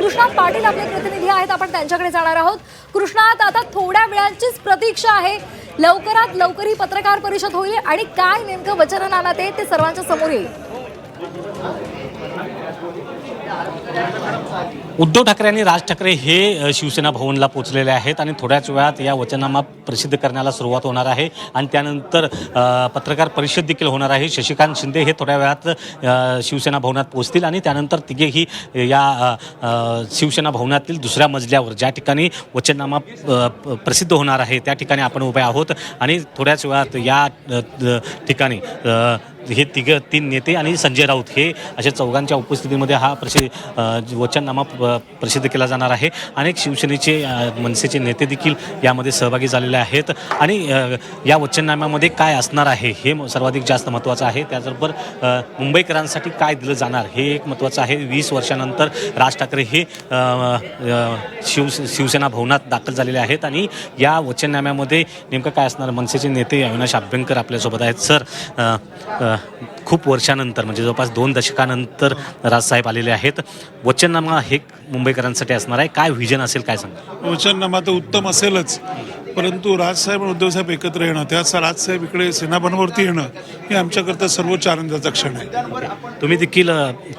कृष्णात पाटील आपले प्रतिनिधी आहेत, आपण त्यांच्याकडे जाणार आहोत. कृष्णात, आता थोड्या वेळांचीच प्रतीक्षा आहे, लवकरात लवकर ही पत्रकार परिषद होईल आणि काय नेमकं वचननामा ते सर्वांच्या समोर येईल. उद्धव ठाकरे आणि राज ठाकरे हे शिवसेना भवनला पोहोचलेले आहेत आणि थोड्याच वेळात या वचननामा प्रसिद्ध करण्याला सुरुवात होणार आहे आणि त्यानंतर पत्रकार परिषद देखील होणार आहे. शशिकांत शिंदे हे थोड्या वेळात शिवसेना भवनात पोहोचतील आणि त्यानंतर तिघेही या शिवसेना भवनातील दुसऱ्या मजल्यावर ज्या ठिकाणी वचननामा प्रसिद्ध होणार आहे त्या ठिकाणी आपण उभे आहोत आणि थोड्याच वेळात या ठिकाणी हे तीन नेते आणि संजय राऊत हे अशा चौघांच्या उपस्थितीमध्ये हा वचननामा प्रसिद्ध केला जाणार आहे. अनेक शिवसेनेचे मनसेचे नेते देखील यामध्ये सहभागी झालेले आहेत आणि या वचननाम्यामध्ये काय असणार आहे हे सर्वाधिक जास्त महत्त्वाचं आहे. त्याचबरोबर मुंबईकरांसाठी काय दिलं जाणार हे एक महत्त्वाचं आहे. 20 वर्षानंतर राज ठाकरे हे शिवसेना भवनात दाखल झालेले आहेत आणि या वचननाम्यामध्ये नेमकं काय असणार. मनसेचे नेते अविनाश अभ्यंकर आपल्यासोबत आहेत. सर, खूप वर्षानंतर म्हणजे जवळपास 2 दशकानंतर राजसाहेब आलेले आहेत. वचननामा हे मुंबईकरांसाठी असणार आहे, काय व्हिजन असेल, काय सांगा. वचननामा तर उत्तम असेलच, परंतु राजसाहेब आणि उद्धवसाहेब एकत्र येणं, त्याचा राजसाहेब इकडे सेनाभवनावरती येणं हे आमच्याकरता सर्वोच्च आनंदाचा क्षण आहे. तुम्ही देखील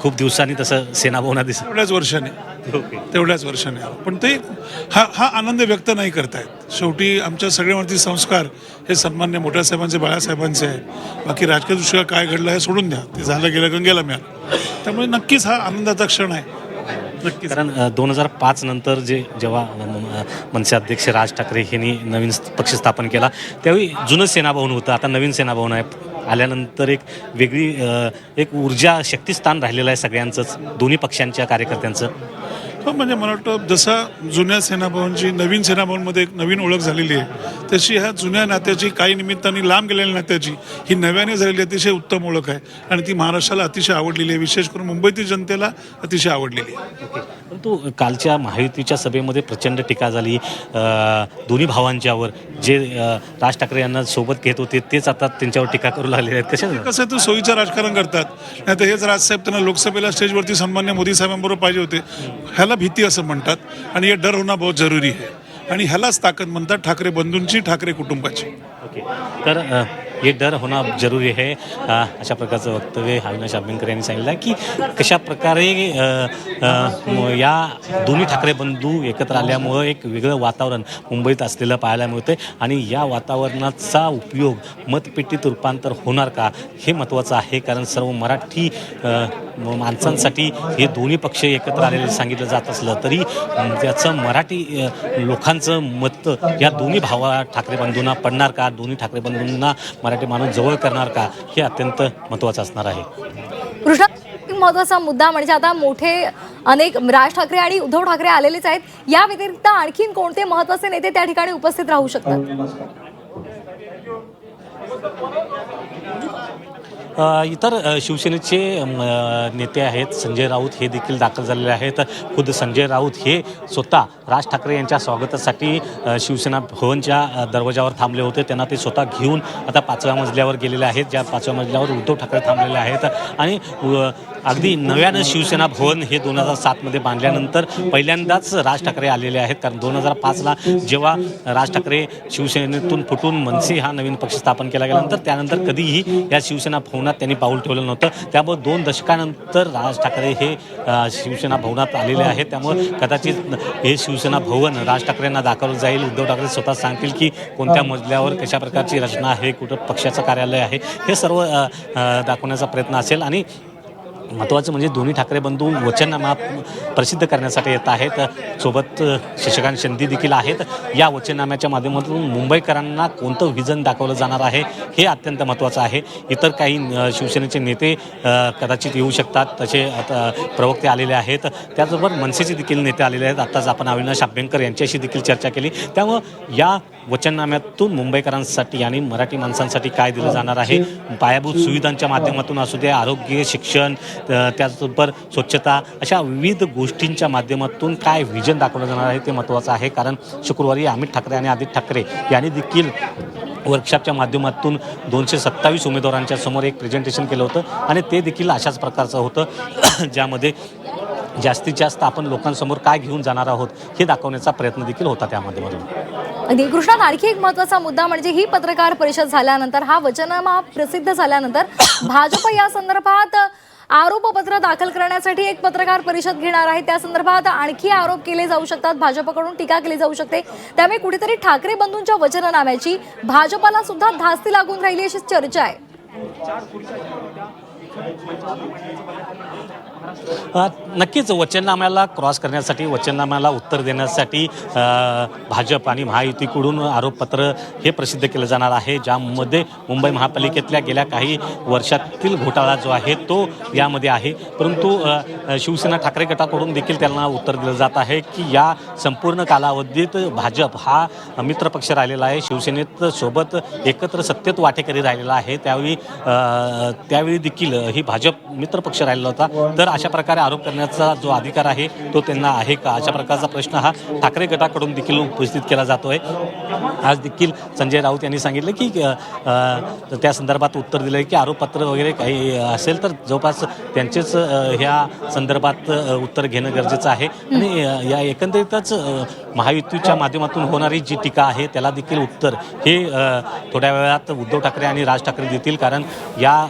खूप दिवसांनी तसं सेनाभवनात दिसत. तेवढ्याच वर्षाने पण ते हा आनंद व्यक्त नाही करतायत. शेवटी आमच्या सगळ्यावरती संस्कार हे सन्मान्य मोठ्या साहेबांचे, बाळासाहेबांचे आहे. बाकी राजकीय दृष्ट्या काय घडलं हे सोडून द्या, ते झालं गेलं गंगेला मिळालं. त्यामुळे नक्कीच हा आनंदाचा क्षण आहे. कारण 2005 नंतर जेव्हा मनसे अध्यक्ष राज ठाकरे यांनी नवीन पक्ष स्थापन केला त्यावेळी जुनं सेनाभवन होतं, आता नवीन सेनाभवन आहे. आल्यानंतर एक वेगळी एक ऊर्जा, शक्तिस्थान राहिलेलं आहे सगळ्यांचंच, दोन्ही पक्षांच्या कार्यकर्त्यांचं. हो, म्हणजे मला वाटतं जसा जुन्या सेनाभवनची नवीन सेनाभवनमध्ये एक नवीन ओळख झालेली आहे, तशी ह्या जुन्या नात्याची, काही निमित्ताने लांब गेलेल्या नात्याची ही नव्याने झालेली अतिशय उत्तम ओळख आहे आणि ती महाराष्ट्राला अतिशय आवडलेली आहे, विशेष करून मुंबईतील जनतेला अतिशय आवडलेली आहे. परंतु कालच्या महायुतीच्या सभेमध्ये प्रचंड टीका झाली दोन्ही भावांच्यावर. जे राज ठाकरे यांना सोबत घेत होते तेच आता त्यांच्यावर टीका करू लागले आहेत. कसं तर सोयीचं राजकारण करतात. नाही तर हेच राजसाहेब त्यांना लोकसभेला स्टेजवरती सन्मान्य मोदी साहेबांबरोबर पाहिजे होते. ह्याला भीती असं म्हणतात आणि हे डर होणं बहुत जरुरी आहे आणि ह्यालाच ताकद म्हणतात ठाकरे बंधूंची, ठाकरे कुटुंबाची. ओके, तर हे डर होणं जरुरी आहे अशा प्रकारचं वक्तव्य अविनाश अभ्यंकर यांनी सांगितलं आहे की कशा प्रकारे या दोन्ही ठाकरे बंधू एकत्र आल्यामुळं एक वेगळं वातावरण मुंबईत असलेलं पाहायला मिळतं आणि या वातावरणाचा उपयोग मतपेटीत रूपांतर होणार का हे महत्त्वाचं आहे. कारण सर्व मराठी माणसांसाठी हे दोन्ही पक्ष एकत्र आलेले सांगितलं जात असलं तरी त्याचं मराठी लोकांचं मत या दोन्ही ठाकरे बंधूंना पडणार का, दोन्ही ठाकरे बंधूंना मराठी माणूस जवळ करणार का, हे अत्यंत महत्त्वाचं असणार आहे. महत्त्वाचा मुद्दा म्हणजे आता मोठे अनेक राज ठाकरे आणि उद्धव ठाकरे आलेलेच आहेत. या व्यतिरिक्त आणखीन कोणते महत्त्वाचे नेते त्या ठिकाणी उपस्थित राहू शकतात. इतर शिवसेनेचे नेते आहेत. संजय राऊत हे देखील दाखल झालेले आहेत. खुद संजय राऊत हे स्वतः राज ठाकरे यांच्या स्वागतासाठी शिवसेना भवनच्या दरवाजावर थांबले होते. त्यांना ते स्वतः घेऊन आता 5व्या मजल्यावर गेलेले आहेत, ज्या 5व्या मजल्यावर उद्धव ठाकरे थांबलेले आहेत. आणि अगदी नव्यानं शिवसेना भवन हे 2007मध्ये बांधल्यानंतर पहिल्यांदाच राज ठाकरे आलेले आहेत. कारण 2005ला जेव्हा राज ठाकरे शिवसेनेतून फुटून मनसे हा नवीन पक्ष स्थापन केला गेल्यानंतर त्यानंतर कधीही या शिवसेना भवनात त्यांनी पाऊल ठेवलं नव्हतं. त्यामुळे 2 दशकानंतर राज ठाकरे हे शिवसेना भवनात आलेले आहेत. त्यामुळे कदाचित हे शिवसेना भवन राज ठाकरेंना दाखवलं जाईल. उद्धव ठाकरे स्वतः सांगतील की कोणत्या मजल्यावर कशा प्रकारची रचना आहे, कुठं पक्षाचं कार्यालय आहे, हे सर्व दाखवण्याचा प्रयत्न असेल. आणि महत्त्वाचं म्हणजे दोन्ही ठाकरे बंधू वचननामा प्रसिद्ध करण्यासाठी येत आहेत. सोबत शशिकांत शिंदे देखील आहेत. या वचननाम्याच्या माध्यमातून मुंबईकरांना कोणतं व्हिजन दाखवलं जाणार आहे हे अत्यंत महत्त्वाचं आहे. इतर काही शिवसेनेचे नेते कदाचित येऊ शकतात, तसे प्रवक्ते आलेले आहेत. त्याचबरोबर मनसेचे देखील नेते आलेले आहेत. आत्ताच आपण अविनाश अभ्यंकर यांच्याशी देखील चर्चा केली. त्यामुळं या वचननाम्यातून मुंबईकरांसाठी आणि मराठी माणसांसाठी काय दिलं जाणार आहे, पायाभूत सुविधांच्या माध्यमातून असू दे, आरोग्य, शिक्षण, त्याचबरोबर स्वच्छता, अशा विविध गोष्टींच्या माध्यमातून काय व्हिजन दाखवलं जाणार आहे ते महत्त्वाचं आहे. कारण शुक्रवारी अमित ठाकरे आणि आदित्य ठाकरे यांनी देखील वर्कशॉपच्या माध्यमातून 227 उमेदवारांच्या समोर एक प्रेझेंटेशन केलं होतं आणि ते देखील अशाच प्रकारचं होतं ज्यामध्ये जास्तीत जास्त आपण लोकांसमोर काय घेऊन जाणार आहोत हे दाखवण्याचा प्रयत्न देखील होता त्या माध्यमातून. अगदी कृष्णात आणखी एक महत्त्वाचा मुद्दा म्हणजे ही पत्रकार परिषद झाल्यानंतर हा वचननामा प्रसिद्ध झाल्यानंतर भाजप या संदर्भात आरोपपत्र दाखल करण्यासाठी एक पत्रकार परिषद घेणार आहे. त्या संदर्भात आणखी आरोप केले जाऊ शकतात, भाजपकडून टीका केली जाऊ शकते. त्यामुळे कुठेतरी ठाकरे बंधूंच्या वचननाम्याची भाजपला सुद्धा धास्ती लागून राहिली अशी चर्चा आहे. नक्कीच वचननाम्याला क्रॉस करण्यासाठी, वचननाम्याला उत्तर देण्यासाठी भाजप आणि महायुतीकडून आरोपपत्र हे प्रसिद्ध केलं जाणार आहे, ज्यामध्ये मुंबई महापालिकेतल्या गेल्या काही वर्षातील घोटाळा जो आहे तो यामध्ये आहे. परंतु शिवसेना ठाकरे गटाकडून देखील त्यांना उत्तर दिलं जात आहे की या संपूर्ण कालावधीत भाजप हा मित्रपक्ष राहिलेला आहे, शिवसेनेत सोबत एकत्र सत्तेत वाटेकरी राहिलेला आहे. त्यावेळी देखील ही भाजप मित्रपक्ष राहिलेला होता. तर अशा प्रकारे आरोप करण्याचा जो अधिकार आहे तो त्यांना आहे का, अशा प्रकारचा प्रश्न हा ठाकरे गटाकडून देखील उपस्थित केला जातो आहे. आज देखील संजय राऊत यांनी सांगितलं की त्या संदर्भात उत्तर दिलं आहे की आरोपपत्र वगैरे काही असेल तर जवळपास त्यांचेच ह्या संदर्भात उत्तर घेणं गरजेचं आहे. आणि या एकंदरीतच महायुतीच्या माध्यमातून होणारी जी टीका आहे त्याला देखील उत्तर हे थोड्या वेळात उद्धव ठाकरे आणि राज ठाकरे देतील. कारण या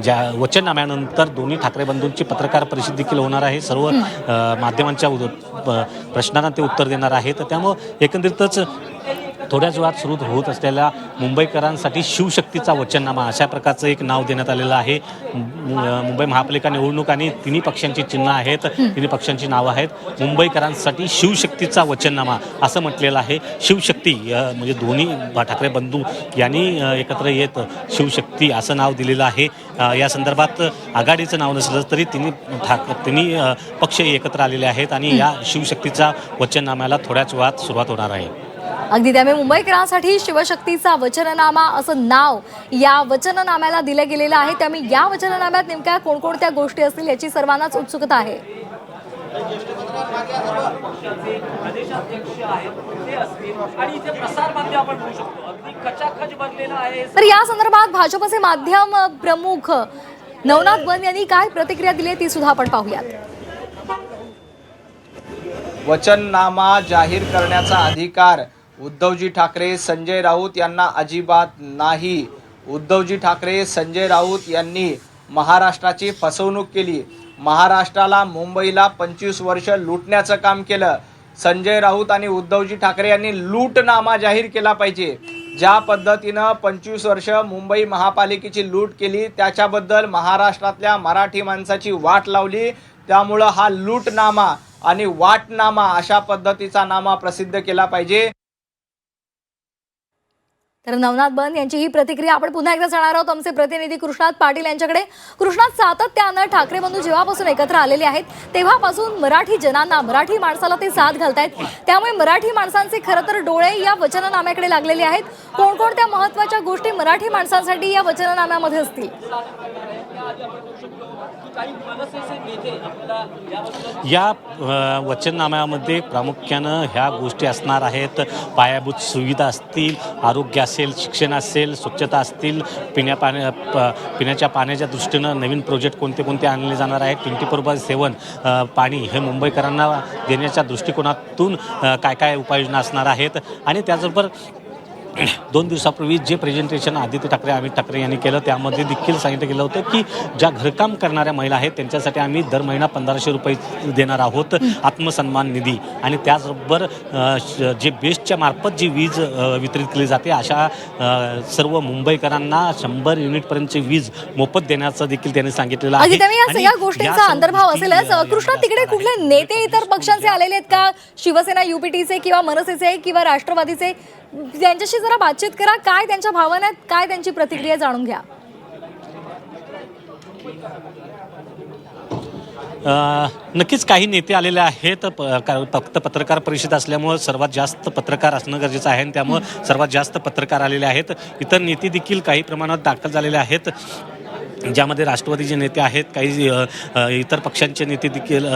ज्या वचननाम्यानंतर दोन्ही ठाकरे बंधूंची पत्रकार परिषद देखील होणार आहे. सर्व माध्यमांच्या प्रश्नांना ते उत्तर देणार आहे. तर त्यामुळं एकंदरीतच थोड्याच वेळात सुरू होत असलेल्या मुंबईकरांसाठी शिवशक्तीचा वचननामा अशा प्रकारचं एक नाव देण्यात आलेलं आहे. मुंबई महापालिका निवडणूक आणि तिन्ही पक्षांची चिन्ह आहेत, तिन्ही पक्षांची नावं आहेत. मुंबईकरांसाठी शिवशक्तीचा वचननामा असं म्हटलेलं आहे. शिवशक्ती म्हणजे दोन्ही ठाकरे बंधू यांनी एकत्र येत शिवशक्ती असं नाव दिलेलं आहे. या संदर्भात आघाडीचं नाव नसलं तरी तिन्ही पक्ष एकत्र आलेले आहेत आणि या शिवशक्तीचा वचननाम्याला थोड्याच वेळात सुरुवात होणार आहे. अगदी त्यामुळे मुंबईकरांसाठी शिवशक्तीचा वचननामा असं नाव या वचननाम्याला दिलं गेलेलं आहे. त्यामुळे या वचननाम्यात नेमक्या कोणकोणत्या गोष्टी असतील याची सर्वांनाच उत्सुकता आहे. तर या संदर्भात भाजपचे माध्यम प्रमुख नवनाथ बन यांनी काय प्रतिक्रिया दिली ती सुद्धा आपण पाहूयात. वचननामा जाहीर करण्याचा अधिकार उद्धवजी ठाकरे, संजय राऊत यांना अजिबात नाही. उद्धवजी ठाकरे, संजय राऊत यांनी महाराष्ट्राची फसवणूक केली. महाराष्ट्राला, मुंबईला 25 वर्ष लुटण्याचं काम केलं. संजय राऊत आणि उद्धवजी ठाकरे यांनी लूटनामा जाहीर केला पाहिजे. ज्या पद्धतीनं 25 वर्ष मुंबई महापालिकेची लूट केली त्याच्याबद्दल महाराष्ट्रातल्या मराठी माणसाची वाट लावली. त्यामुळं हा लूटनामा आणि वाटनामा अशा पद्धतीचा नामा प्रसिद्ध केला पाहिजे. तर नवनाथ बन यांची ही प्रतिक्रिया आपण पुन्हा एकदा जाणार आहोत आमचे प्रतिनिधी कृष्णात पाटील यांच्याकडे. कृष्णात, सातत्यानं ठाकरे बंधू जेव्हापासून एकत्र आलेले आहेत तेव्हापासून मराठी जनांना, मराठी माणसाला ते साथ घालतायत. त्यामुळे मराठी माणसांचे खरं तर डोळे या वचननाम्याकडे लागलेले आहेत. कोणकोणत्या महत्त्वाच्या गोष्टी मराठी माणसांसाठी या वचननाम्यामध्ये असतील? या वचननाम्यामध्ये प्रामुख्यानं ह्या गोष्टी असणार आहेत. पायाभूत सुविधा असतील, आरोग्य असेल, शिक्षण असेल, स्वच्छता असतील, पिण्याच्या पाण्याच्या दृष्टीनं नवीन प्रोजेक्ट कोणते कोणते आणले जाणार आहेत, 24/7 पाणी हे मुंबईकरांना देण्याच्या दृष्टिकोनातून काय काय उपाययोजना असणार आहेत. आणि त्याचबरोबर 2 दिवसापूर्वी जे प्रेझेंटेशन आदित्य ठाकरे, अमित ठाकरे यांनी केलं त्यामध्ये देखील सांगितलं गेलं होतं की ज्या घरकाम करणाऱ्या महिला आहेत त्यांच्यासाठी आम्ही दर महिना 1500 रुपये देणार आहोत, आत्मसन्मान निधी. आणि त्याचबरोबर जे बेस्टच्या मार्फत जी वीज वितरित केली जाते अशा सर्व मुंबईकरांना 100 युनिटपर्यंतची वीज मोफत देण्याचं देखील त्यांनी सांगितलेलं आहे. या सगळ्या गोष्टींचा अंतर्भाव असेलच. कृष्णा, तिकडे कुठले नेते इतर पक्षांचे आलेले आहेत का? शिवसेना, युपीटीचे किंवा मनसेचे किंवा राष्ट्रवादीचे, त्यांच्याशी जरा बातचीत करा. काय त्यांच्या भावना आहेत, काय त्यांची प्रतिक्रिया जाणून घ्या. नक्कीच काही नेते आलेले आहेत. फक्त पत्रकार परिषद असल्यामुळं सर्वात जास्त पत्रकार असणं गरजेचं आहे आणि त्यामुळं सर्वात जास्त पत्रकार आलेले आहेत. इतर नेते देखील काही प्रमाणात दाखल झालेले आहेत. ज्यामध्ये राष्ट्रवादीचे नेते आहेत, काही इतर पक्षांचे नेते देखील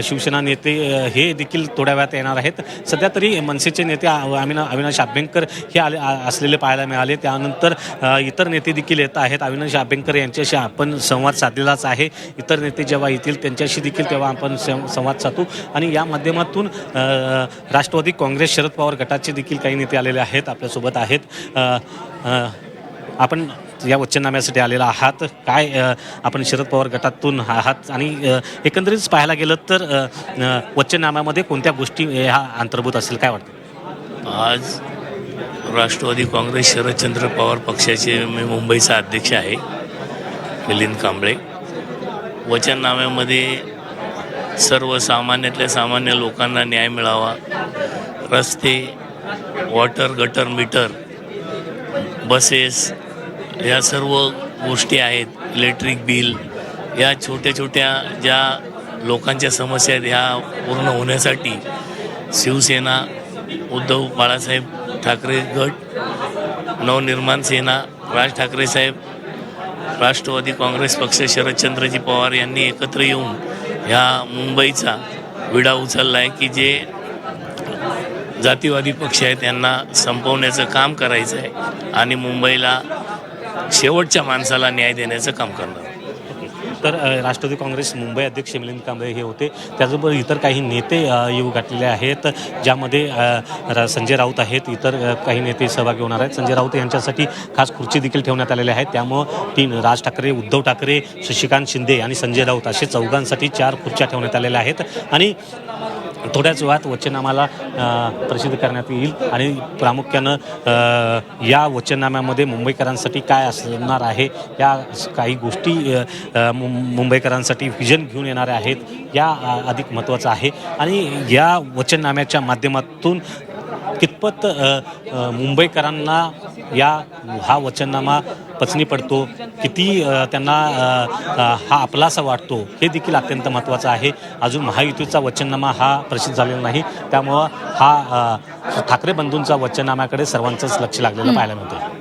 शिवसेना नेते हे देखील थोड्या वेळात येणार आहेत. सध्या तरी मनसेचे नेते अविनाश अभ्यंकर हे असलेले पाहायला मिळाले. त्यानंतर इतर नेते देखील येत आहेत. अविनाश अभ्यंकर यांच्याशी आपण संवाद साधलेलाच आहे. इतर नेते जेव्हा येतील त्यांच्याशी देखील तेव्हा आपण संवाद साधू आणि या माध्यमातून राष्ट्रवादी काँग्रेस शरद पवार गटाचे देखील काही नेते आलेले आहेत, आपल्यासोबत आहेत. आपण या वचननाम्यासाठी आलेला आहात, काय आपण शरद पवार गटातून आहात आणि एकंदरीत पाहायला गेलं तर वचननाम्यामध्ये कोणत्या गोष्टी ह्या अंतर्भूत असेल, काय वाटतं? आज राष्ट्रवादी काँग्रेस शरदचंद्र पवार पक्षाचे मी मुंबईचा अध्यक्ष आहे, मिलिंद कांबळे. वचननाम्यामध्ये सर्वसामान्यातल्या सामान्य लोकांना न्याय मिळावा, रस्ते, वॉटर, गटर, मीटर, बसेस, या सर्व गोष्टी आहेत, इलेक्ट्रिक बिल, या छोट्या छोट्या ज्या लोकांच्या समस्या आहेत ह्या पूर्ण होण्यासाठी शिवसेना, उद्धव बाळासाहेब ठाकरे गट, नवनिर्माण सेना, राज ठाकरे साहेब, राष्ट्रवादी काँग्रेस पक्ष, शरदचंद्रजी पवार यांनी एकत्र येऊन ह्या मुंबईचा विडा उचलला आहे की जे जातीवादी पक्ष आहेत त्यांना संपवण्याचं काम करायचं आहे आणि मुंबईला शेवटच्या माणसाला न्याय देण्याचं काम करणार. तर राष्ट्रवादी काँग्रेस मुंबई अध्यक्ष मिलिंद कांबळे हे होते. त्याचबरोबर इतर काही नेते येऊ घातलेले आहेत, ज्यामध्ये संजय राऊत आहेत, इतर काही नेते सहभागी होणार आहेत. संजय राऊत यांच्यासाठी खास खुर्ची देखील ठेवण्यात आलेल्या आहेत. त्यामुळं राज ठाकरे, उद्धव ठाकरे, शशिकांत शिंदे आणि संजय राऊत असे चौघांसाठी 4 खुर्च्या ठेवण्यात आलेल्या आहेत आणि थोड्याच वेळात वचननामाला प्रसिद्ध करण्यात येईल आणि प्रामुख्यानं या वचननाम्यामध्ये मुंबईकरांसाठी काय असणार आहे, या काही गोष्टी मुंबईकरांसाठी व्हिजन घेऊन येणाऱ्या आहेत, या अधिक महत्त्वाचं आहे. आणि या वचननाम्याच्या माध्यमातून कितपत मुंबईकरांना हा वचननामा पचनी पडतो, किती त्यांना हा आपलासा वाटतो, हे देखील अत्यंत महत्त्वाचं आहे. अजून महायुतीचा वचननामा हा प्रसिद्ध झालेला नाही, त्यामुळं हा ठाकरे बंधूंचा वचननाम्याकडे सर्वांचंच लक्ष लागलेलं पाहायला मिळतं.